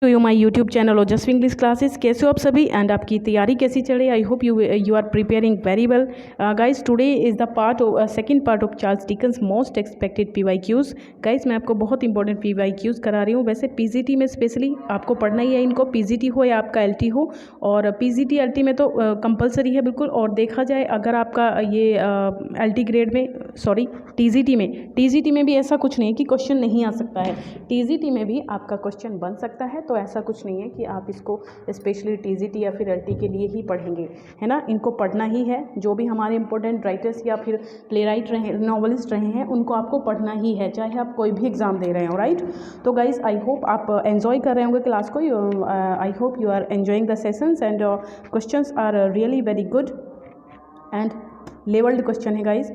To you my YouTube channel Ojaswi English classes. कैसे हो आप सभी एंड आपकी तैयारी कैसी चल रही है? I hope you are preparing very well guys. Today is the second part of Charles Dickens most expected PYQs। Guys मैं आपको बहुत इंपॉर्टेंट PYQs करा रही हूँ। वैसे PGT में स्पेशली आपको पढ़ना ही है इनको, PGT हो या आपका LT हो, और PGT LT में तो कंपलसरी है बिल्कुल। और देखा जाए अगर आपका ये LT ग्रेड में, सॉरी TGT में भी ऐसा कुछ नहीं है कि क्वेश्चन नहीं आ सकता है। TGT में भी आपका क्वेश्चन बन सकता है, तो ऐसा कुछ नहीं है कि आप इसको स्पेशली TGT या फिर LT के लिए ही पढ़ेंगे, है ना। इनको पढ़ना ही है। जो भी हमारे इंपॉर्टेंट राइटर्स या फिर प्ले राइट रहे, नॉवलिस्ट रहे हैं, उनको आपको पढ़ना ही है, चाहे आप कोई भी एग्जाम दे रहे हो, राइट। तो गाइज आई होप आप एंजॉय कर रहे होंगे क्लास को। I hope you are enjoying the sessions and questions are really very good and levelled question है गाइज।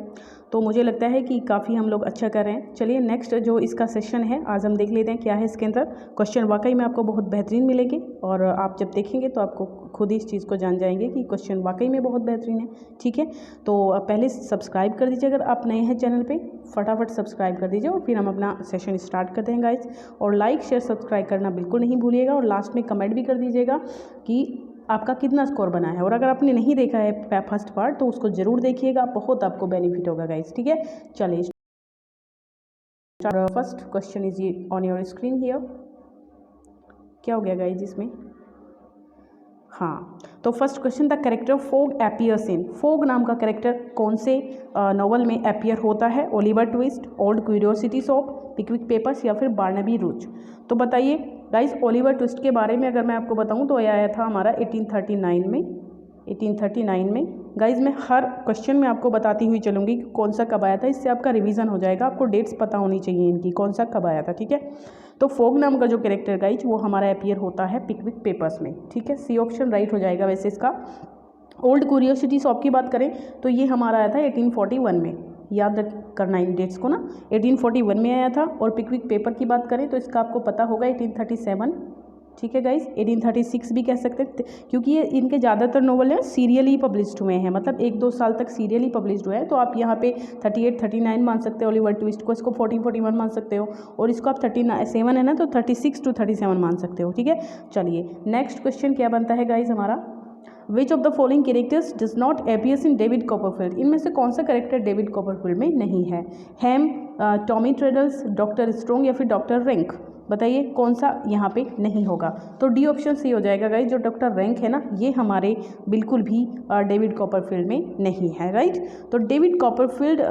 तो मुझे लगता है कि काफ़ी हम लोग अच्छा कर रहे हैं। चलिए नेक्स्ट जो इसका सेशन है आज हम देख लेते हैं क्या है इसके अंदर। क्वेश्चन वाकई में आपको बहुत बेहतरीन मिलेंगे, और आप जब देखेंगे तो आपको खुद ही इस चीज़ को जान जाएंगे कि क्वेश्चन वाकई में बहुत बेहतरीन है। ठीक है, तो पहले सब्सक्राइब कर दीजिए अगर आप नए हैं चैनल पे, फटाफट सब्सक्राइब कर दीजिए और फिर हम अपना सेशन स्टार्ट करते हैं गाइज। और लाइक शेयर सब्सक्राइब करना बिल्कुल नहीं भूलिएगा, और लास्ट में कमेंट भी कर दीजिएगा कि आपका कितना स्कोर बना है। और अगर आपने नहीं देखा है फर्स्ट पार्ट तो उसको ज़रूर देखिएगा, बहुत आपको बेनिफिट होगा गाइस। ठीक है, चलिए first question is on your screen here. क्या हो गया गाइस इसमें? हाँ, तो first question, the character fog appears in. Fog नाम का कैरेक्टर कौन से नॉवल में अपीयर होता है? Oliver Twist, Old Curiosity Shop, Pickwick Papers या फिर बार्नाबी रूज। तो बताइए गाइस, ओलिवर ट्विस्ट के बारे में अगर मैं आपको बताऊं तो यह आया था हमारा 1839 में। 1839 में गाइज मैं हर क्वेश्चन में आपको बताती हुई चलूँगी कि कौन सा कब आया था, इससे आपका रिवीजन हो जाएगा। आपको डेट्स पता होनी चाहिए इनकी, कौन सा कब आया था। ठीक है, तो फोग नाम का जो कैरेक्टर गाइज वो हमारा अपीयर होता है पिकविक पेपर्स में। ठीक है, सी ऑप्शन राइट हो जाएगा वैसे इसका। ओल्ड क्यूरियोसिटी शॉप की बात करें तो ये हमारा आया था 1841 में। याद करना इन डेट्स को ना, 1841 में आया था। और पिकविक पेपर की बात करें तो इसका आपको पता होगा 1837। ठीक है गाइज, 1836 भी कह सकते हैं, क्योंकि ये इनके ज़्यादातर नोवेल हैं सीरियली पब्लिश्ड हुए हैं, मतलब 1-2 साल तक सीरियली पब्लिश्ड हुए हैं। तो आप यहाँ पे 38, 39 मान सकते हो ओलिवर ट्विस्ट को, इसको 40, 41 मान सकते हो, और इसको आप 37 है ना तो 36 to 37 मान सकते हो। ठीक है, चलिए नेक्स्ट क्वेश्चन क्या बनता है गाइज हमारा, विच of the following characters does not appears in David Copperfield. इनमें से कौन सा कैरेक्टर डेविड कॉपरफील्ड में नहीं है? हैम, टॉमी ट्रेडल्स, डॉक्टर स्ट्रोंग या फिर डॉक्टर रैंक। बताइए कौन सा यहाँ पे नहीं होगा? तो डी ऑप्शन सी हो जाएगा गाइज। जो डॉक्टर रैंक है ना, ये हमारे बिल्कुल भी डेविड कॉपरफील्ड में नहीं है, राइट। तो डेविड कॉपरफील्ड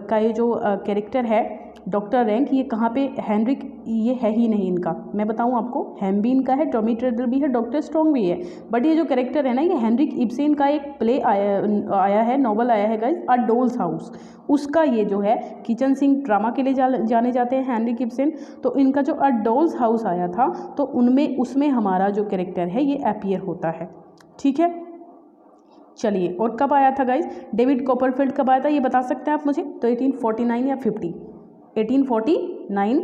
का ये जो कैरेक्टर है डॉक्टर रैंक, ये कहाँ पे, हेनरिक ये है ही नहीं इनका। मैं बताऊँ आपको, हैम भी इनका है, टॉमी ट्रेडल भी है, डॉक्टर स्ट्रोंग भी है, बट ये जो कैरेक्टर है ना, ये हेनरिक इब्सेन का एक प्ले आया है, नॉवल आया है गाइज, अ डोल्स हाउस। उसका ये जो है किचन सिंक ड्रामा के लिए जाने जाते हैं हेनरिक इब्सेन। तो इनका जो अ डोल्स हाउस आया था तो उसमें हमारा जो कैरेक्टर है ये अपीयर होता है। ठीक है, चलिए और कब आया था गाइज डेविड कॉपरफील्ड, कब आया था ये बता सकते हैं आप मुझे? तो 1849 या 50? 1849,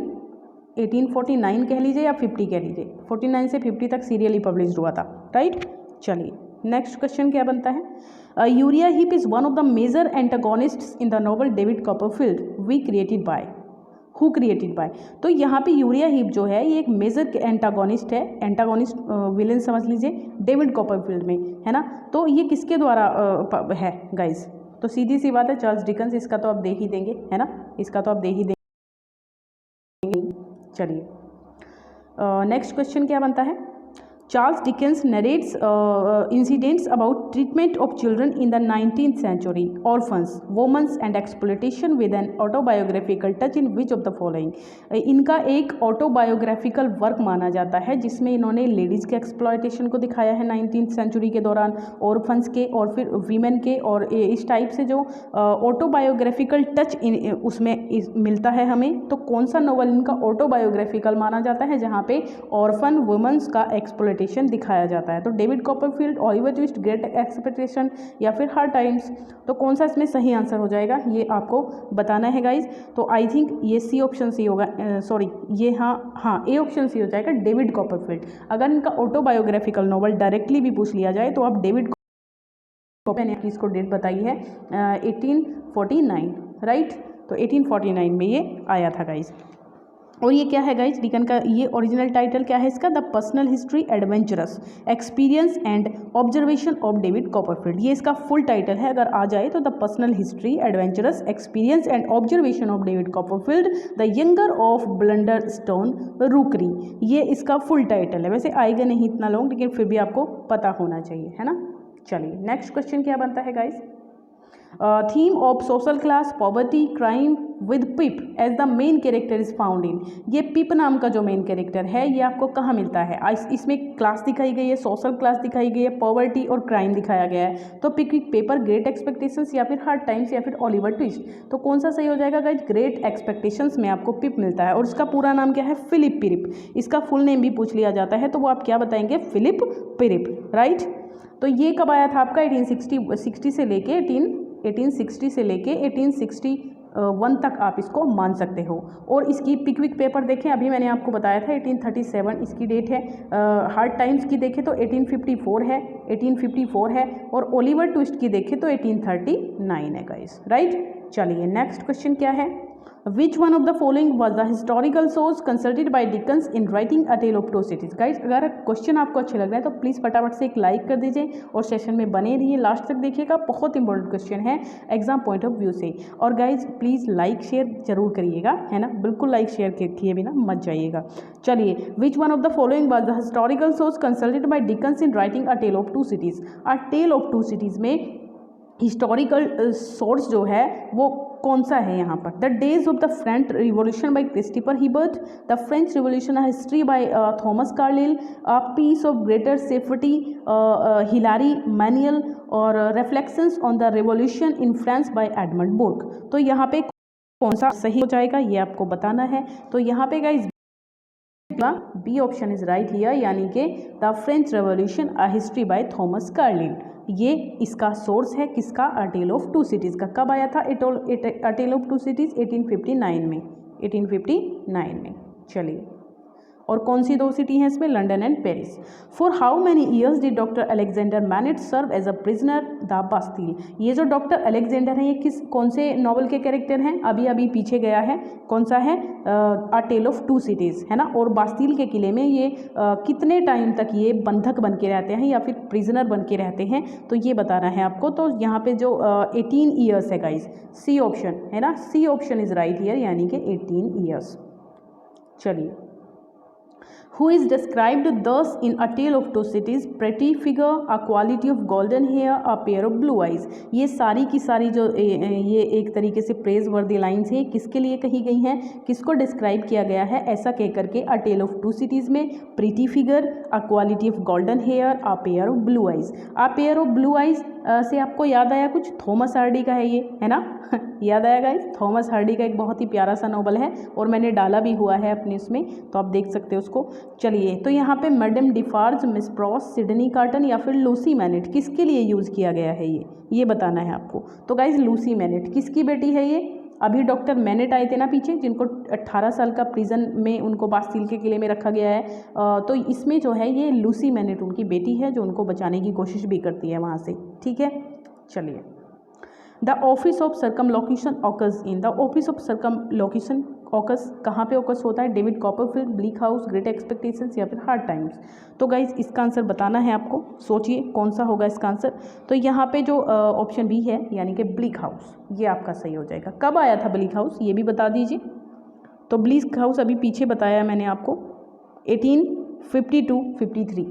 1849 कह लीजिए या 50 कह लीजिए। 49 से 50 तक सीरियली पब्लिश्ड हुआ था, राइट। चलिए नेक्स्ट क्वेश्चन क्या बनता है, Uriah Heep is one of the major antagonists in the novel David Copperfield we created by. Who created by. तो यहाँ पे यूरिया हीप जो है ये एक मेजर एंटागोनिस्ट है, एंटागोनिस्ट विलेन समझ लीजिए डेविड कॉपरफील्ड में, है ना। तो ये किसके द्वारा है गाइज? तो सीधी सी बात है चार्ल्स डिकन्स, इसका तो आप दे ही देंगे, है ना, इसका तो आप दे ही देंगे। चलिए नेक्स्ट क्वेश्चन क्या बनता है, Charles Dickens narrates incidents about treatment of children in the 19th century, orphans, women's and exploitation with an autobiographical touch in which of the following. इनका एक ऑटोबायोग्राफिकल वर्क माना जाता है जिसमें इन्होंने लेडीज़ के एक्सप्लॉयटेशन को दिखाया है 19th century के दौरान, ऑर्फन्स के और फिर वीमेन के, और इस टाइप से जो ऑटोबायोग्राफिकल टच उसमें मिलता है हमें। तो कौन सा नॉवल इनका ऑटोबायोग्राफिकल माना जाता है जहाँ पे ऑर्फन वुमेन्स का एक्सप्लॉयटेशन दिखाया जाता है? तो David Copperfield, Oliver twist, great expectation या फिर हार्ड टाइम्स। तो कौन सा इसमें सही आंसर हो जाएगा ये आपको बताना है गाइज। तो आई थिंक ये सी ऑप्शन सी होगा, सॉरी ये हाँ ए ऑप्शन सी हो जाएगा, डेविड कॉपरफील्ड। अगर इनका ऑटोबायोग्राफिकल नॉवल डायरेक्टली भी पूछ लिया जाए तो आप डेविड, मैंने इसको डेट बताई है 1849, राइट। तो 1849 में ये आया था गाइज। और ये क्या है गाइज, डिकन का ये ओरिजिनल टाइटल क्या है इसका, the personal history adventures experience and observation of David Copperfield. ये इसका फुल टाइटल है, अगर आ जाए तो the personal history adventures experience and observation of David Copperfield the younger of Blunderstone Rookery. ये इसका फुल टाइटल है। वैसे आएगा नहीं इतना लॉन्ग, लेकिन फिर भी आपको पता होना चाहिए, है ना। चलिए नेक्स्ट क्वेश्चन क्या बनता है guys, theme of social class poverty crime with Pip as the main character is found in. ये पिप नाम का जो मेन कैरेक्टर है ये आपको कहाँ मिलता है, इसमें क्लास दिखाई गई है, सोशल क्लास दिखाई गई है, पॉवर्टी और क्राइम दिखाया गया है। तो पिकविक पेपर, ग्रेट एक्सपेक्टेशंस या फिर हार्ड टाइम्स या फिर ओलिवर ट्विस्ट, तो कौन सा सही हो जाएगा गाइज, ग्रेट एक्सपेक्टेशंस में आपको पिप मिलता है। और इसका पूरा नाम क्या है, फिलिप पिरिप। इसका फुल नेम भी पूछ लिया जाता है तो वो आप क्या बताएंगे, फिलिप पिरिप, राइट। तो ये कब आया था आपका 1860 से लेके 1861 तक आप इसको मान सकते हो। और इसकी पिकविक पेपर देखें, अभी मैंने आपको बताया था 1837 इसकी डेट है। हार्ड टाइम्स की देखें तो 1854 है और ओलिवर ट्विस्ट की देखें तो 1839 है गाइस, राइट। चलिए नेक्स्ट क्वेश्चन क्या है, Which one of the following was the historical source consulted by Dickens in writing A Tale of Two Cities? Guys अगर क्वेश्चन आपको अच्छे लग रहे हैं तो प्लीज़ फटाफट से एक लाइक कर दीजिए और सेशन में बने रहिए, लास्ट तक देखिएगा, बहुत इंपॉर्टेंट क्वेश्चन है एग्जाम पॉइंट ऑफ व्यू से। और गाइज प्लीज़ लाइक शेयर जरूर करिएगा, है ना, बिल्कुल लाइक शेयर किए बिना मत जाइएगा। चलिए, which one of the following was the historical source consulted by Dickens in writing a tell of to cities. A tell of to cities में हिस्टोरिकल सोर्स जो है वो कौन सा है यहाँ पर, the days of the French revolution by Christopher Hibbert, the French revolution history by Thomas Carlyle, peace of greater safety Hilary Manuel, और reflections on the revolution in France by Edmund बुर्क। तो यहाँ पे कौन सा सही हो जाएगा ये आपको बताना है। तो यहाँ पे guys B option is right here, यानी कि the French Revolution a history by Thomas Carlyle. ये इसका सोर्स है किसका, a tell of to Cities का। कब आया था a tell of to Cities, 1859 में। चलिए, और कौन सी दो सिटी हैं इसमें, London and Paris. For how many years did Doctor Alexander Manette serve as a prisoner the Bastille. ये जो डॉक्टर अलेक्जेंडर है ये कौन से नॉवल के कैरेक्टर हैं, अभी पीछे गया है, कौन सा है, अ टेल ऑफ टू सिटीज़, है ना। और बास्टील के किले में ये कितने टाइम तक ये बंधक बन के रहते हैं या फिर प्रिजनर बन के रहते हैं, तो ये बताना है आपको। तो यहाँ पे जो 18 ईयर्स है गाइज, सी ऑप्शन है ना, C option is right here, यानी कि 18 ईयर्स। चलिए, who is described thus in A Tale of Two Cities, pretty figure, a quality of golden hair, a pair of blue eyes। ये सारी की सारी जो ये एक तरीके से प्रेज वर्दी लाइन्स हैं, किसके लिए कही गई हैं, किसको डिस्क्राइब किया गया है, ऐसा कह करके a tell of to cities में pretty figure, a quality of golden hair, a pair of blue eyes. A pair of blue eyes से आपको याद आया कुछ, थॉमस हार्डी का है ये, है ना याद आया गाइस, थॉमस हार्डी का एक बहुत ही प्यारा सा नॉवल है और मैंने डाला भी हुआ है अपने इसमें, तो आप देख सकते हो उसको। चलिए, तो यहाँ पे Madam Defarge, Miss Pross, Sydney Carton या फिर लूसी मैनेट, किसके लिए यूज़ किया गया है ये बताना है आपको। तो गाइज लूसी मैनेट किसकी बेटी है ये, अभी डॉक्टर मैनेट आए थे ना पीछे, जिनको 18 साल का प्रिजन में उनको बास्टील के किले में रखा गया है, तो इसमें जो है ये लूसी मैनेट उनकी बेटी है जो उनको बचाने की कोशिश भी करती है वहाँ से, ठीक है। चलिए, the office of circumlocution occurs in, the office of circumlocution occurs कहाँ पे ऑकर्स होता है, David Copperfield, Bleak House, Great Expectations या फिर हार्ड टाइम्स। तो गाइज इसका आंसर बताना है आपको, सोचिए कौन सा होगा इसका आंसर। तो यहाँ पे जो ऑप्शन बी है यानी कि ब्लीक हाउस, ये आपका सही हो जाएगा। कब आया था ब्लीक हाउस ये भी बता दीजिए। तो ब्लीक हाउस अभी पीछे बताया मैंने आपको, 1852-53,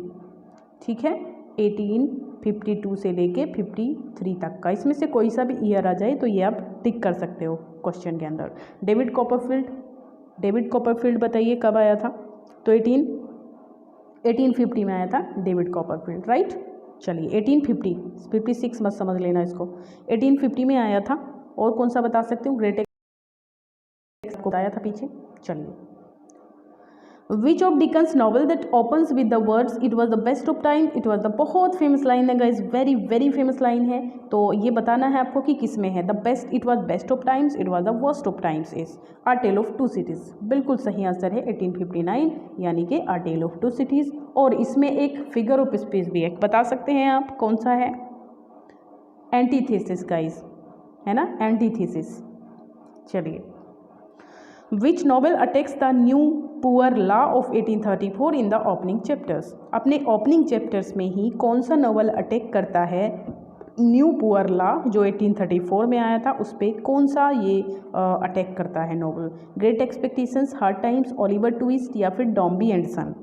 ठीक है, 1852 से लेके 53 तक का, इसमें से कोई सा भी ईयर आ जाए तो ये आप टिक कर सकते हो क्वेश्चन के अंदर। डेविड कॉपरफील्ड बताइए कब आया था, तो 1850 में आया था डेविड कॉपरफील्ड, राइट। चलिए, 1856 मत समझ लेना इसको, 1850 में आया था। और कौन सा बता सकते हो, ग्रेट को बताया था पीछे। चलिए, which of Dickens novel that opens with the words it was the best of time, it was the, बहुत फेमस लाइन है guys, very very famous line है। तो ये बताना है आपको कि किस में है, the best, it was best of times, it was the worst of times is a tell of to Cities. बिल्कुल सही आंसर है 1859, यानी कि a tell of to Cities. और इसमें एक फिगर ऑफ स्पीच भी है, बता सकते हैं आप कौन सा है, एंटीथेसिस गाइज, है ना, एंटीथेसिस। चलिए, which novel attacks the new poor law of 1834 in the opening chapters. अपने ओपनिंग चैप्टर्स में ही कौन सा नॉवल अटैक करता है न्यू पुअर लॉ जो 1834 में आया था, उस पर कौन सा ये अटैक करता है novel? Great expectations, hard times, Oliver twist या फिर डॉम्बी एंड सन?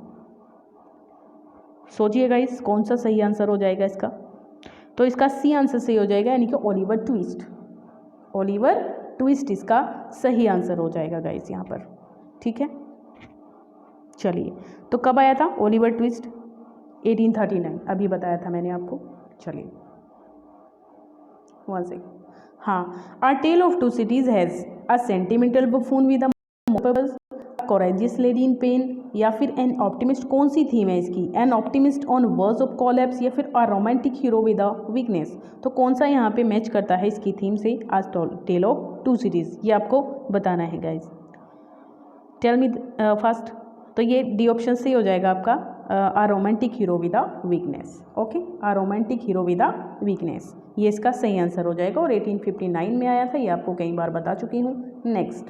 सोचिए गाइस कौन सा सही आंसर हो जाएगा इसका। तो इसका सी आंसर सही हो जाएगा, यानी कि ओलिवर ट्विस्ट। ओलिवर ट्विस्ट इसका सही आंसर हो जाएगा गाइस यहाँ पर। ठीक है, चलिए तो कब आया था ओलिवर ट्विस्ट? 1839, अभी बताया था मैंने आपको। चलिए वन सेकेंड। हाँ, A Tale of Two Cities has a sentimental buffoon with a purpose, courageous lady in pain या फिर एन ऑप्टिमिस्ट? कौन सी थीम है इसकी? An optimist on verge of collapse या फिर a romantic hero with a weakness? तो कौन सा यहाँ पे मैच करता है इसकी थीम से? आज टेल ऑफ टू सिटीज, ये आपको बताना है गाइज। Tell me first. तो ये डी ऑप्शन से हो जाएगा आपका अ romantic hero with a weakness. Okay, a romantic hero with a weakness, ये इसका सही आंसर हो जाएगा और 1859 में आया था, ये आपको कई बार बता चुकी हूँ। Next,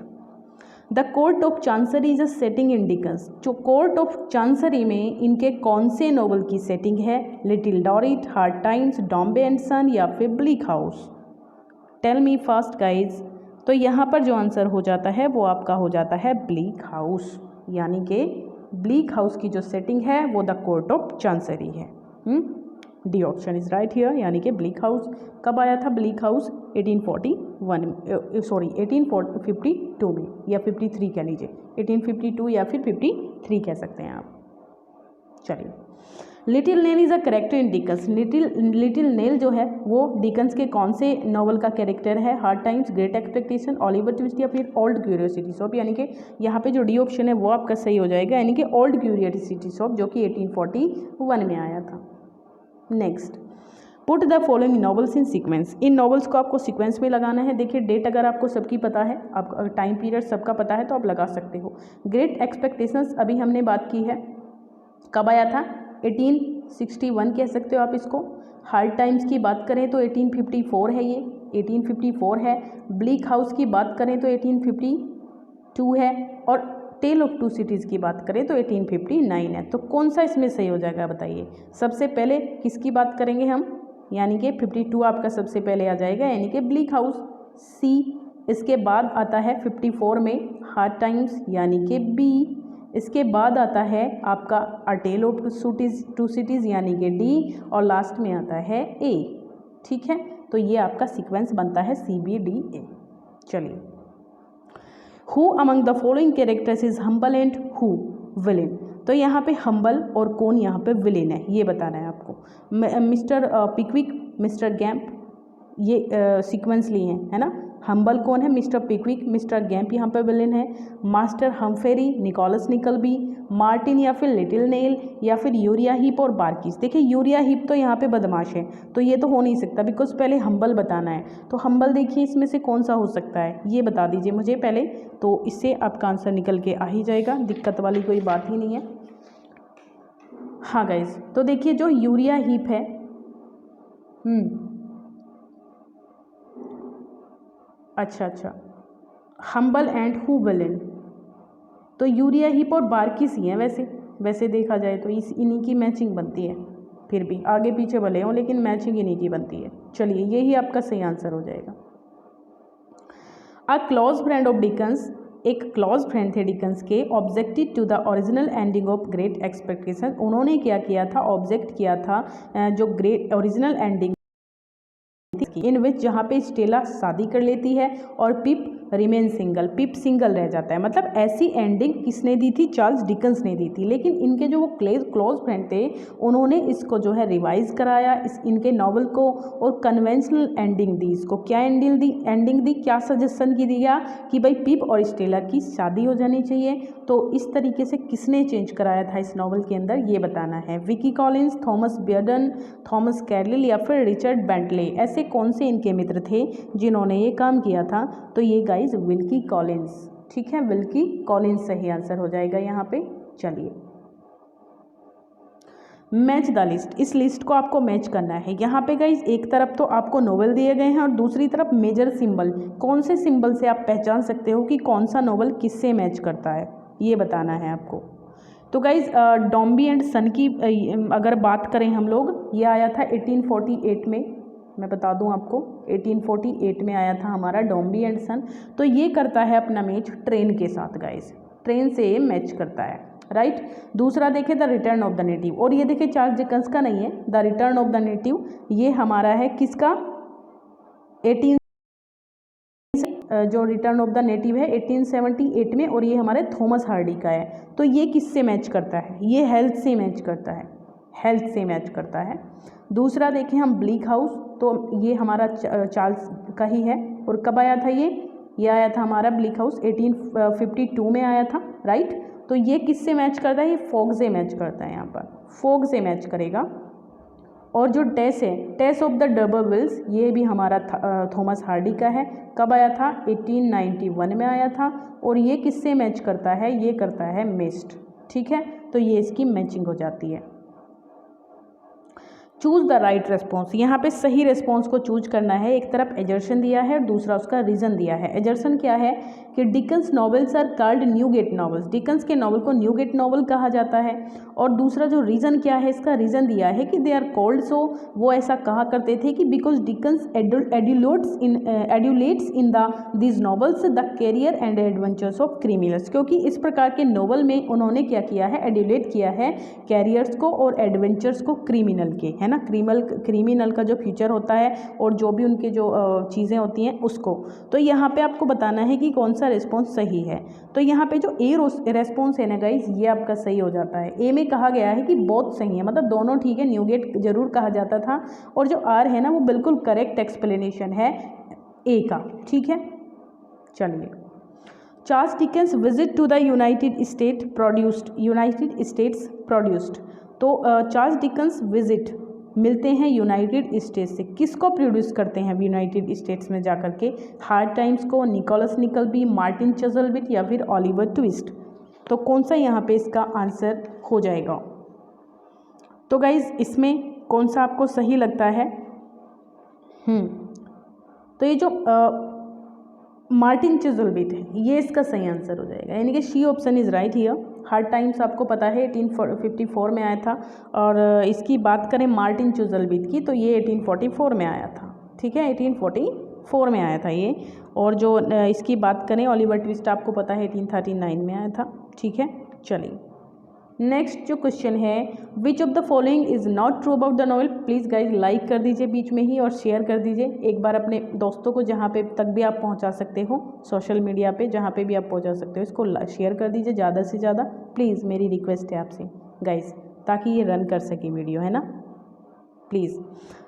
the Court of Chancery is a setting in Dickens. जो कोर्ट ऑफ चांसरी में इनके कौन से नॉवल की सेटिंग है? Little Dorrit, Hard Times, Dombey and Son या फिर Bleak House? Tell me fast guys. तो यहाँ पर जो आंसर हो जाता है वो आपका हो जाता है ब्लीक हाउस, यानी कि ब्लीक हाउस की जो सेटिंग है वो द कोर्ट ऑफ चांसरी है। D option is right here, यानी कि ब्लीक हाउस। कब आया था ब्लीक हाउस? 1852 में, या 53 कह लीजिए, 1852 या फिर 53 कह सकते हैं आप। चलिए, little nail is a character in Dickens. Little nail जो है वो डिकन्स के कौन से नॉवल का कैरेक्टर है? Hard times, great expectation, Oliver twist या फिर ओल्ड क्यूरियोसिटी शॉप? यानी कि यहाँ पे जो डी ऑप्शन है वो आपका सही हो जाएगा, यानी कि ओल्ड क्यूरियोसिटी शॉप, जो कि 1841 में आया था। Next, put the following novels in sequence. In novels को आपको सीक्वेंस में लगाना है। देखिए डेट अगर आपको सबकी पता है, आप टाइम पीरियड सबका पता है तो आप लगा सकते हो। ग्रेट एक्सपेक्टेशंस अभी हमने बात की है, कब आया था? 1861 कह सकते हो आप इसको। हार्ड टाइम्स की बात करें तो 1854 है, ये 1854 है। ब्लीक हाउस की बात करें तो 1852 है, और टेल ऑफ टू सिटीज़ की बात करें तो 1859 है। तो कौन सा इसमें सही हो जाएगा बताइए? सबसे पहले किसकी बात करेंगे हम? यानी कि 52 आपका सबसे पहले आ जाएगा, यानी कि ब्लीक हाउस, सी। इसके बाद आता है 54 में हार्ड टाइम्स, यानी कि बी। इसके बाद आता है आपका अ टेल ऑफ टू सिटीज़, यानी कि डी, और लास्ट में आता है ए। ठीक है, तो ये आपका सीक्वेंस बनता है CBDA। चलिए, who among the following characters is humble and who villain? तो यहाँ पे हम्बल और कौन यहाँ पे विलेन है ये बताना है आपको। मिस्टर पिकविक, मिस्टर गैम्प, ये सीक्वेंस लिए हैं, है ना। हम्बल कौन है? मिस्टर पिकविक। मिस्टर गैम्प यहाँ पे विलेन है। मास्टर हम्फेरी, निकोलस निकलबी, मार्टिन या फिर लिटिल नेल या फिर यूरिया हीप और बार्किस? देखिए यूरिया हीप तो यहाँ पे बदमाश है, तो ये तो हो नहीं सकता, बिकॉज पहले हम्बल बताना है। तो हम्बल देखिए इसमें से कौन सा हो सकता है ये बता दीजिए मुझे पहले, तो इससे आपका आंसर निकल के आ ही जाएगा, दिक्कत वाली कोई बात ही नहीं है। हाँ गाइज, तो देखिए जो यूरिया हीप है, अच्छा, हम्बल एंड हु विलेन, तो यूरिया हीप और बार्किस ही हैं वैसे देखा जाए तो इन्हीं की मैचिंग बनती है, फिर भी आगे पीछे भले हों लेकिन मैचिंग इन्हीं की बनती है। चलिए, यही आपका सही आंसर हो जाएगा। A close friend of Dickens, एक क्लोज फ्रेंड थे डिकन्स के, objected to the original ending of Great Expectation. उन्होंने क्या किया था? ऑब्जेक्ट किया था जो great original ending in which, जहाँ पे स्टेला शादी कर लेती है और Pip remain single, Pip single रह जाता है। मतलब ऐसी एंडिंग किसने दी थी? चार्ल्स डिकन्स ने दी थी। लेकिन इनके जो वो क्लोज फ्रेंड थे उन्होंने इसको जो है रिवाइज कराया, इनके नॉवल को, और कन्वेंशनल एंडिंग दी इसको। क्या एंडिंग दी? क्या सजेशन की दिया कि भाई पिप और स्टेला की शादी हो जानी चाहिए। तो इस तरीके से किसने चेंज कराया था इस नॉवल के अंदर, ये बताना है। विकी कॉलिंस, थॉमस बेयर्डन, थॉमस कैरलिल या फिर रिचर्ड बेंटले? ऐसे कौन से इनके मित्र थे जिन्होंने ये काम किया था? तो ये गाइज विल्की कॉलिंस। ठीक है, विल्की कॉलिंस सही आंसर हो जाएगा यहाँ पे। चलिए, मैच द लिस्ट, इस लिस्ट को आपको मैच करना है। यहाँ पे गाइज एक तरफ तो आपको नोवेल दिए गए हैं और दूसरी तरफ मेजर सिंबल। कौन से सिंबल से आप पहचान सकते हो कि कौन सा नोवेल किससे मैच करता है, ये बताना है आपको। तो गाइज डॉम्बी एंड सन की अगर बात करें हम लोग, ये आया था 1848 में, मैं बता दूं आपको 1848 में आया था हमारा डॉम्बी एंड सन। तो ये करता है अपना मैच ट्रेन के साथ गाइज, ट्रेन से ये मैच करता है, राइट। दूसरा देखें the return of the native, और ये देखें चार्ल्स डिकेंस का नहीं है, the return of the native ये हमारा है किसका, 18 जो रिटर्न ऑफ द नेटिव है 1878 में, और ये हमारे थॉमस हार्डी का है। तो ये किससे मैच करता है, ये हेल्थ से मैच करता है, हेल्थ से मैच करता है। दूसरा देखें हम ब्लीक हाउस, तो ये हमारा चार्ल्स का ही है, और कब आया था ये आया था हमारा ब्लीक हाउस 1852 में आया था, राइट। तो ये किससे मैच करता है, ये फॉग से मैच करता है, यहाँ पर फॉग से मैच करेगा। और जो टेस है, टेस ऑफ द डर्बरविल्स, ये भी हमारा थॉमस हार्डी का है, कब आया था 1891 में आया था, और ये किससे मैच करता है, ये करता है मिस्ट, ठीक है। तो ये इसकी मैचिंग हो जाती है। चूज़ द राइट रेस्पॉन्स, यहाँ पे सही रेस्पॉन्स को चूज करना है। एक तरफ एजर्शन दिया है और दूसरा उसका रीज़न दिया है। एजर्शन क्या है कि Dickens novels are called Newgate novels, Dickens के नॉवल को न्यूगेट नॉवल कहा जाता है। और दूसरा जो रीज़न क्या है, इसका रीज़न दिया है कि दे आर कॉल्ड सो, वो ऐसा कहा करते थे कि because Dickens adulates in the this novels the career and adventures of criminals, क्योंकि इस प्रकार के नॉवल में उन्होंने क्या किया है, एड्यूलेट किया है कैरियर्स को और एडवेंचर्स को क्रिमिनल के, है ना, क्रिमिनल का जो फ्यूचर होता है और जो भी उनके जो चीज़ें होती हैं उसको। तो यहाँ पे आपको बताना है कि कौन सा रिस्पॉन्स सही है। तो यहाँ पे जो ए रेस्पॉन्स है ना गाइस, ये आपका सही हो जाता है। ए में कहा गया है कि बहुत सही है, मतलब दोनों ठीक है, न्यूगेट जरूर कहा जाता था, और जो आर है ना वो बिल्कुल करेक्ट एक्सप्लेनेशन है ए का, ठीक है। चलिए, Charles Dickens visit to the United States produced. तो चार्ल्स डिकेंस विजिट, मिलते हैं यूनाइटेड स्टेट्स से, किसको प्रोड्यूस करते हैं यूनाइटेड स्टेट्स में जाकर के, हार्ड टाइम्स को, निकोलस निकलबी, मार्टिन चज़ल्विट या फिर ओलिवर ट्विस्ट। तो कौन सा यहाँ पे इसका आंसर हो जाएगा। तो गाइज इसमें कौन सा आपको सही लगता है। तो ये जो मार्टिन चज़ल्विट है, ये इसका सही आंसर हो जाएगा, यानी कि C option is right here. Hard Times आपको पता है 1854 में आया था, और इसकी बात करें मार्टिन चज़ल्विट की, तो ये 1844 में आया था, ठीक है, 1844 में आया था ये। और जो इसकी बात करें ओलिवर ट्विस्ट, आपको पता है 1839 में आया था, ठीक है। चलिए, नेक्स्ट जो क्वेश्चन है, विच of the following is not true about the novel. Please guys like कर दीजिए बीच में ही और शेयर कर दीजिए एक बार अपने दोस्तों को, जहाँ पे तक भी आप पहुँचा सकते हो, सोशल मीडिया पे जहाँ पे भी आप पहुँचा सकते हो, इसको शेयर कर दीजिए ज़्यादा से ज़्यादा, प्लीज़ मेरी रिक्वेस्ट है आपसे गाइज, ताकि ये रन कर सके वीडियो, है ना, प्लीज़।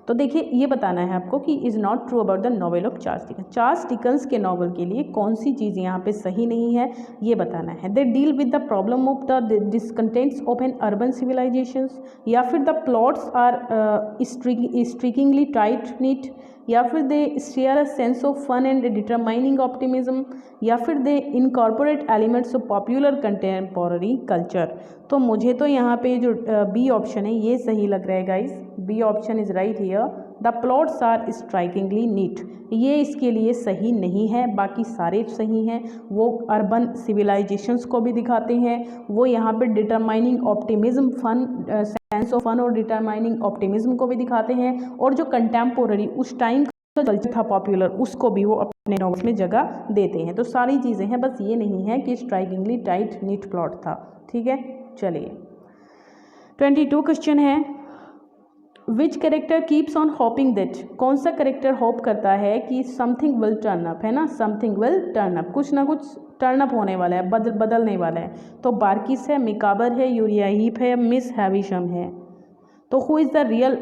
तो देखिए, ये बताना है आपको कि is not true about the novel of Charles Dickens. Charles Dickens के नॉवल के लिए कौन सी चीज़ यहाँ पे सही नहीं है, ये बताना है। They deal with the problem of the discontents of an urban civilisations, या फिर the plots are strikingly tight neat, या फिर they share a sense of fun and determining optimism, या फिर they incorporate elements of popular contemporary culture. तो मुझे तो यहाँ पे जो बी ऑप्शन है ये सही लग रहा है guys, B option is right here, the plots are strikingly neat. ये इसके लिए सही नहीं है, बाकी सारे सही हैं। वो अर्बन सिविलाइजेशंस को भी दिखाते हैं, वो यहाँ पे determining optimism, fun, sense of fun और डिटरमाइनिंग ऑप्टिमिज्म को भी दिखाते हैं, और जो कंटेम्पोररी उस टाइम का कल्चर था पॉपुलर, उसको भी वो अपने नॉवेल्स में जगह देते हैं। तो सारी चीज़ें हैं, बस ये नहीं है कि स्ट्राइकिंगली टाइट नीट प्लॉट था, ठीक है। चलिए, 22 क्वेश्चन है, विच character keeps on hoping that. कौन सा कैरेक्टर होप करता है कि समथिंग विल टर्न अप, है ना, समथिंग विल टर्न अप, कुछ ना कुछ टर्न अप होने वाला है, बदलने वाला है। तो बार्किस है, मिकाबर है, यूरिया हीप है, मिस हैविशम है। तो हु इज़ द रियल,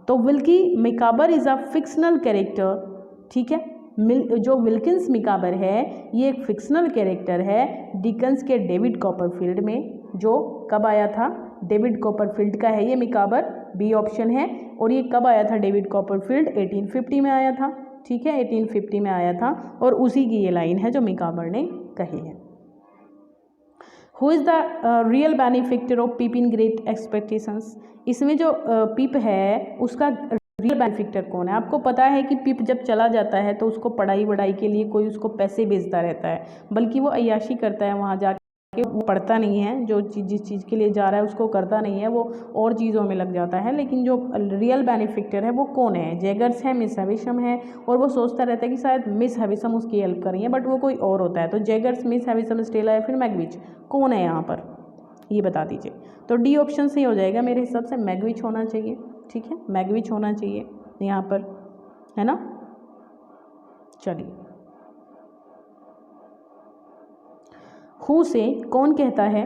तो Wilkie Micawber is a fictional character, ठीक है। जो विल्किंस मिकाबर है ये एक फिक्शनल कैरेक्टर है डिकन्स के डेविड कॉपरफील्ड में, जो कब आया था, डेविड कॉपरफील्ड का है ये मिकाबर, बी ऑप्शन है। और ये कब आया था डेविड कॉपरफील्ड, 1850 में आया था, ठीक है, 1850 में आया था, और उसी की ये लाइन है जो मिकाबर ने कही है। Who is the real benefactor of Pip in Great Expectations. इसमें जो पीप है उसका रियल बेनिफिक्टर कौन है। आपको पता है कि पीप जब चला जाता है तो उसको पढ़ाई वढ़ाई के लिए कोई उसको पैसे भेजता रहता है, बल्कि वो अय्याशी करता है वहाँ जाके, वो पढ़ता नहीं है, जो जिस चीज़ के लिए जा रहा है उसको करता नहीं है, वो और चीज़ों में लग जाता है। लेकिन जो रियल बेनिफिक्टर है वो कौन है, जैगर्स है, मिस हैविशम है, और वो सोचता रहता है कि शायद मिस हैविशम उसकी हेल्प कर रही है, बट वो कोई और होता है। तो जैगर्स, मिस हैविशम, स्टेला या फिर मैग्विच, कौन है यहाँ पर, ये बता दीजिए। तो डी ऑप्शन सही हो जाएगा मेरे हिसाब से, मैग्विच होना चाहिए। ठीक है, मैग्विच होना चाहिए यहाँ पर, है ना। चलिए, हु से कौन कहता है,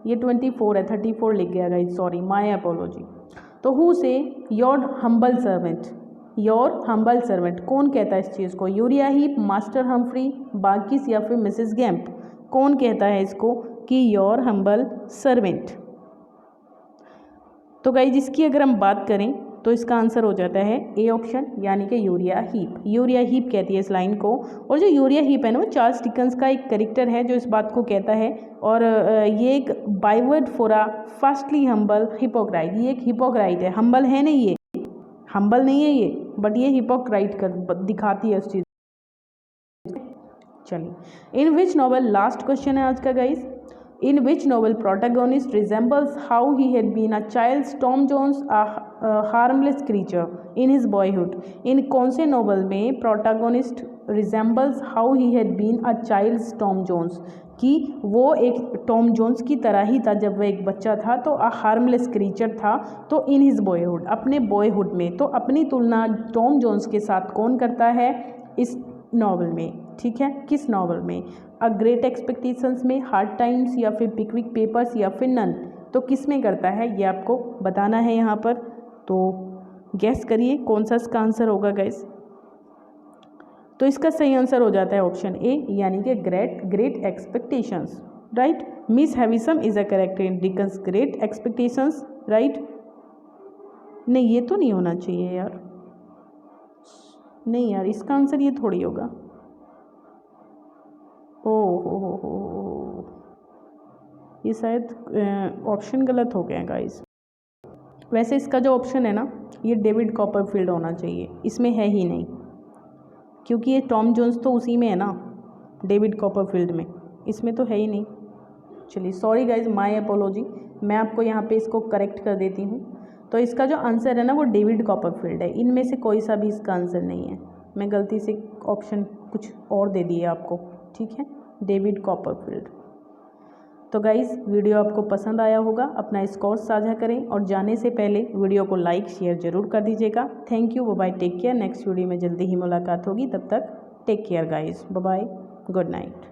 ये 24 है, 34 लिख गया गाइस, सॉरी, माय अपोलॉजी। तो हु से your humble servant, your humble servant, कौन कहता है इस चीज़ को, यूरिया हीप, मास्टर हम्फ्री, बाकिस या फिर मिसेस गैम्प, कौन कहता है इसको कि योर हम्बल सर्वेंट। तो गाइस इसकी अगर हम बात करें तो इसका आंसर हो जाता है ए ऑप्शन, यानी कि यूरिया हीप। यूरिया हीप कहती है इस लाइन को। और जो यूरिया हीप है ना, वो चार्ल्स डिकन्स का एक कैरेक्टर है जो इस बात को कहता है। और ये एक बाइवर्ड for a firstly humble hypocrite, ये एक हिपोक्राइट है, हम्बल है नहीं, ये हम्बल नहीं है ये, बट ये हिपोक्राइट कर दिखाती है उस चीज़। चलिए, इन विच नॉवल, लास्ट क्वेश्चन है आज का guys, in which novel protagonist resembles how he had been a child Tom Jones a harmless creature in his boyhood। इन कौन से नॉवल में protagonist resembles how he had been a child Tom Jones, कि वो एक Tom Jones की तरह ही था जब वह एक बच्चा था, तो अ हार्मलेस क्रीचर था। तो इन हिज बॉयहुड, अपने बॉयहुड में, तो अपनी तुलना टॉम जोन्स के साथ कौन करता है इस नॉवल में। ठीक है, किस नॉवल में, अ ग्रेट एक्सपेक्टेशंस में, हार्ड टाइम्स या फिर पिकविक पेपर्स या फिर नन। तो किस में करता है ये आपको बताना है यहाँ पर। तो गैस करिए कौन सा इसका आंसर होगा गाइस। तो इसका सही आंसर हो जाता है ऑप्शन ए, यानी कि Great Expectations, right. Miss Havisham is a character in Dickens Great Expectations, right. नहीं, ये तो नहीं होना चाहिए यार, नहीं यार, इसका आंसर ये थोड़ी होगा। ओ हो, ये शायद ऑप्शन गलत हो गया गाइस। वैसे इसका जो ऑप्शन है ना, ये डेविड कॉपरफील्ड होना चाहिए, इसमें है ही नहीं, क्योंकि ये टॉम जोन्स तो उसी में है ना, डेविड कॉपरफील्ड में, इसमें तो है ही नहीं। चलिए, सॉरी गाइस, माय अपोलॉजी, मैं आपको यहाँ पे इसको करेक्ट कर देती हूँ। तो इसका जो आंसर है ना वो डेविड कॉपरफील्ड है, इनमें से कोई सा भी इसका आंसर नहीं है। मैं गलती से ऑप्शन कुछ और दे दिए आपको, ठीक है, डेविड कॉपरफील्ड। तो गाइज़ वीडियो आपको पसंद आया होगा, अपना स्कोर साझा करें और जाने से पहले वीडियो को लाइक शेयर ज़रूर कर दीजिएगा। Thank you, bye, take care. Next video में जल्दी ही मुलाकात होगी, तब तक take care guys, bye, good night.